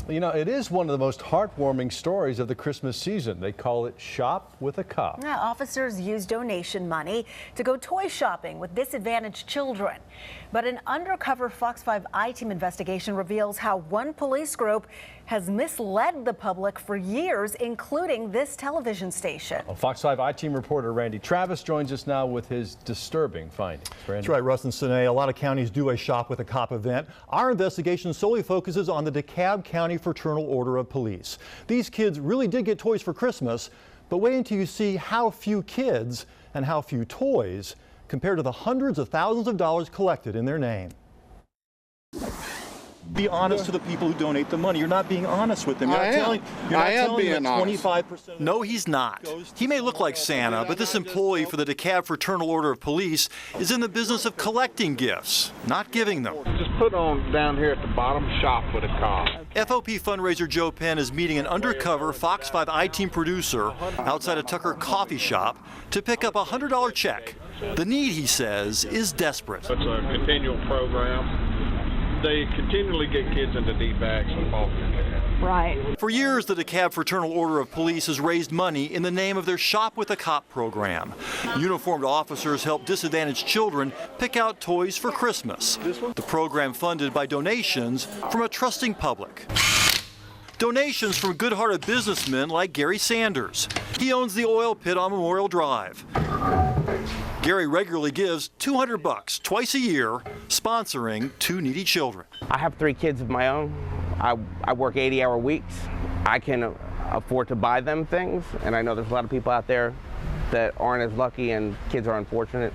You know, it is one of the most heartwarming stories of the Christmas season. They call it Shop with a Cop. Yeah, officers use donation money to go toy shopping with disadvantaged children. But an undercover Fox 5 I-Team investigation reveals how one police group has misled the public for years, including this television station. Well, Fox 5 I-Team reporter Randy Travis joins us now with his disturbing findings. Randy. That's right, Russ and Sine. A lot of counties do a Shop with a Cop event. Our investigation solely focuses on the DeKalb County Fraternal Order of Police. These kids really did get toys for Christmas, but wait until you see how few kids and how few toys compared to the hundreds of thousands of dollars collected in their name. Be honest to the people who donate the money. You're not being honest with them. You're not telling them 25%. No, he's not. He may look like Santa, but this employee for the DeKalb Fraternal Order of Police is in the business of collecting gifts, not giving them. Just put on down here at the bottom, Shop with a Cop. FOP fundraiser Joe Penn is meeting an undercover Fox 5 I-Team producer outside a Tucker coffee shop to pick up a $100 check. The need, he says, is desperate. It's a continual program. They continually get kids into D-bags and foster care. Right. For years, the DeKalb Fraternal Order of Police has raised money in the name of their Shop with a Cop program. Uniformed officers help disadvantaged children pick out toys for Christmas. The program funded by donations from a trusting public. Donations from good-hearted businessmen like Gary Sanders. He owns the oil pit on Memorial Drive. Gary regularly gives $200 twice a year, sponsoring 2 needy children. I have 3 kids of my own. I work 80-hour weeks. I can afford to buy them things, and I know there's a lot of people out there that aren't as lucky, and kids are unfortunate,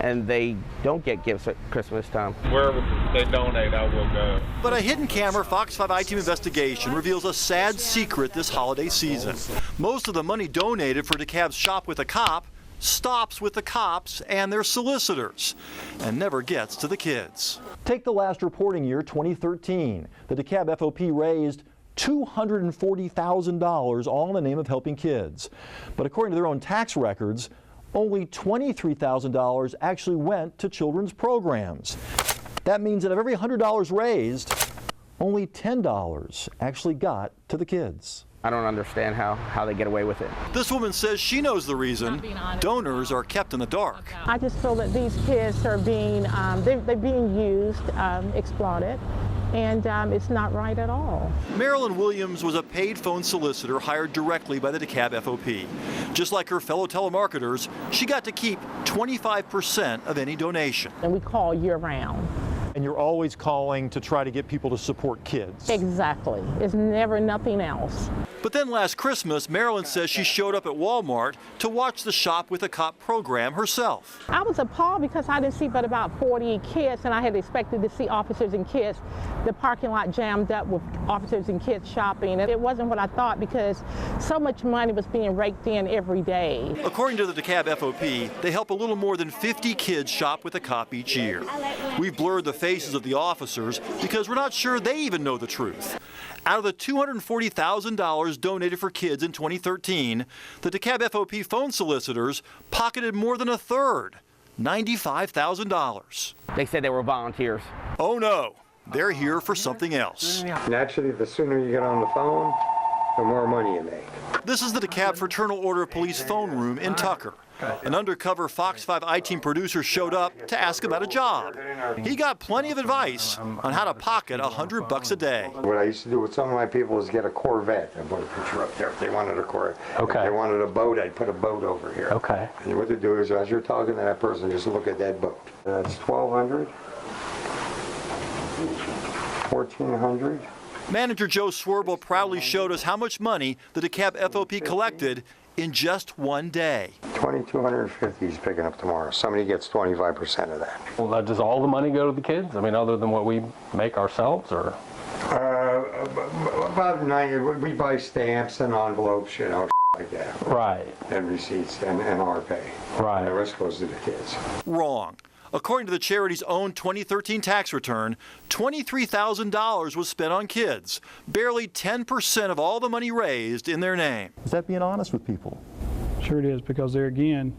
and they don't get gifts at Christmas time. Wherever they donate, I will go. But a hidden camera Fox 5 I-Team investigation reveals a sad secret this holiday season. Most of the money donated for DeKalb's Shop with a Cop stops with the cops and their solicitors and never gets to the kids. Take the last reporting year, 2013. The DeKalb FOP raised $240,000 all in the name of helping kids. But according to their own tax records, only $23,000 actually went to children's programs. That means that of every $100 raised, only $10 actually got to the kids. I don't understand how they get away with it. This woman says she knows the reason. Donors are kept in the dark. I just feel that these kids are being, they're being used, exploited, and it's not right at all. Marilyn Williams was a paid phone solicitor hired directly by the DeKalb FOP. Just like her fellow telemarketers, she got to keep 25% of any donation. And we call year-round. And you're always calling to try to get people to support kids. Exactly. It's never nothing else. But then last Christmas, Marilyn says she showed up at Walmart to watch the Shop with a Cop program herself. I was appalled because I didn't see but about 40 kids, and I had expected to see officers and kids. The parking lot jammed up with officers and kids shopping. And it wasn't what I thought because so much money was being raked in every day. According to the DeKalb FOP, they help a little more than 50 kids shop with a cop each year. We've blurred the faces of the officers because we're not sure they even know the truth. Out of the $240,000 donated for kids in 2013, the DeKalb FOP phone solicitors pocketed more than a third, $95,000. They said they were volunteers. Oh no, they're here for something else. Naturally, the sooner you get on the phone, the more money you make. This is the DeKalb Fraternal Order of Police phone room in Tucker. An undercover Fox 5 I-Team producer showed up to ask about a job. He got plenty of advice on how to pocket $100 a day. What I used to do with some of my people is get a Corvette and put a picture up there if they wanted a Corvette. Okay. If they wanted a boat, I'd put a boat over here. Okay. And what to do is, as you're talking to that person, just look at that boat. That's $1,200, $1,400. Manager Joe Swerble proudly showed us how much money the DeKalb FOP collected in just one day. $2,250 he's picking up tomorrow. Somebody gets 25% of that. Well, does all the money go to the kids? I mean, other than what we make ourselves, or? About 90. We buy stamps and envelopes, you know, like that. Right. And receipts and our pay. Right. The rest goes to the kids. Wrong. According to the charity's own 2013 tax return, $23,000 was spent on kids, barely 10% of all the money raised in their name. Is that being honest with people? Sure it is, because there again,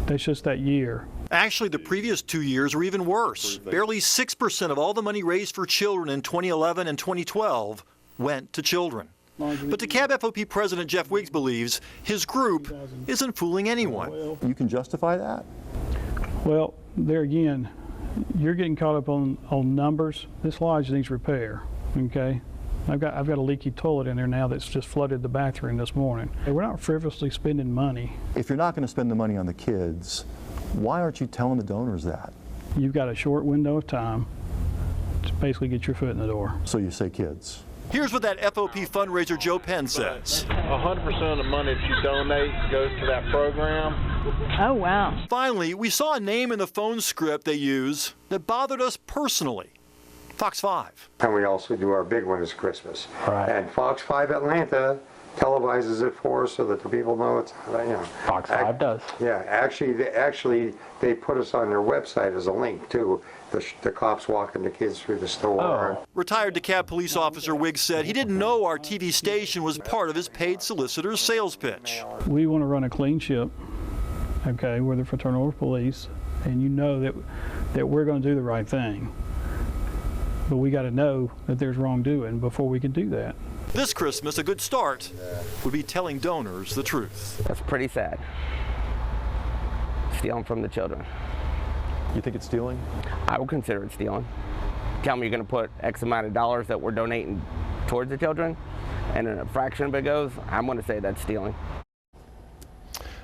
that's just that year. Actually, the previous 2 years were even worse. Barely 6% of all the money raised for children in 2011 and 2012 went to children. But DeKalb FOP President Jeff Wiggs believes his group isn't fooling anyone. You can justify that? Well, there again, you're getting caught up on numbers. This lodge needs repair, okay? I've got a leaky toilet in there now that's just flooded the bathroom this morning. We're not frivolously spending money. If you're not going to spend the money on the kids, why aren't you telling the donors that? You've got a short window of time to basically get your foot in the door. So you say kids. Here's what that FOP fundraiser Joe Penn says. 100% of the money that you donate goes to that program. Oh, wow. Finally, we saw a name in the phone script they use that bothered us personally. Fox 5. And we also do our big one is Christmas. Right. And Fox 5 Atlanta televises it for us so that the people know it's, you know. Fox 5 does. Yeah, actually they put us on their website as a link too. The cops walking the kids through the store. Oh. Retired DeKalb police officer Wiggs said he didn't know our TV station was part of his paid solicitor's sales pitch. We want to run a clean ship, okay, we're the Fraternal Order of Police, and you know that we're going to do the right thing. But we got to know that there's wrongdoing before we can do that. This Christmas, a good start would be telling donors the truth. That's pretty sad. Stealing from the children. You think it's stealing? I would consider it stealing. Tell me you're going to put X amount of dollars that we're donating towards the children, and a fraction of it goes, I'm going to say that's stealing.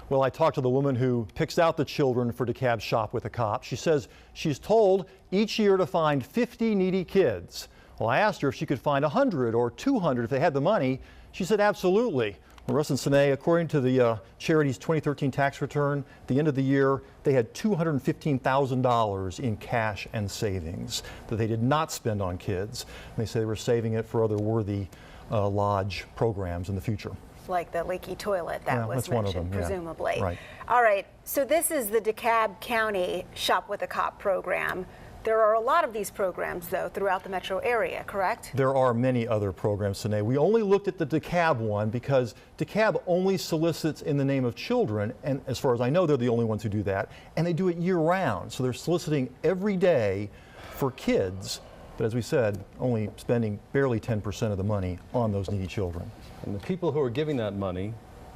Well, I talked to the woman who picks out the children for DeKalb Shop with a Cop. She says she's told each year to find 50 needy kids. Well, I asked her if she could find 100 or 200 if they had the money. She said absolutely. Well, Russ and Sine, according to the charity's 2013 tax return, at the end of the year, they had $215,000 in cash and savings that they did not spend on kids. And they say they were saving it for other worthy lodge programs in the future. Like the leaky toilet that was that's one of mentioned, them, yeah. presumably. Right. All right, so this is the DeKalb County Shop with a Cop program. There are a lot of these programs, though, throughout the metro area, correct? There are many other programs, Sine. We only looked at the DeKalb one because DeKalb only solicits in the name of children, and as far as I know, they're the only ones who do that, and they do it year-round. So they're soliciting every day for kids, but as we said, only spending barely 10% of the money on those needy children. And the people who are giving that money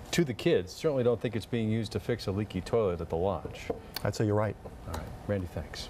to the kids certainly don't think it's being used to fix a leaky toilet at the lodge. I'd say you're right. All right, Randy, thanks.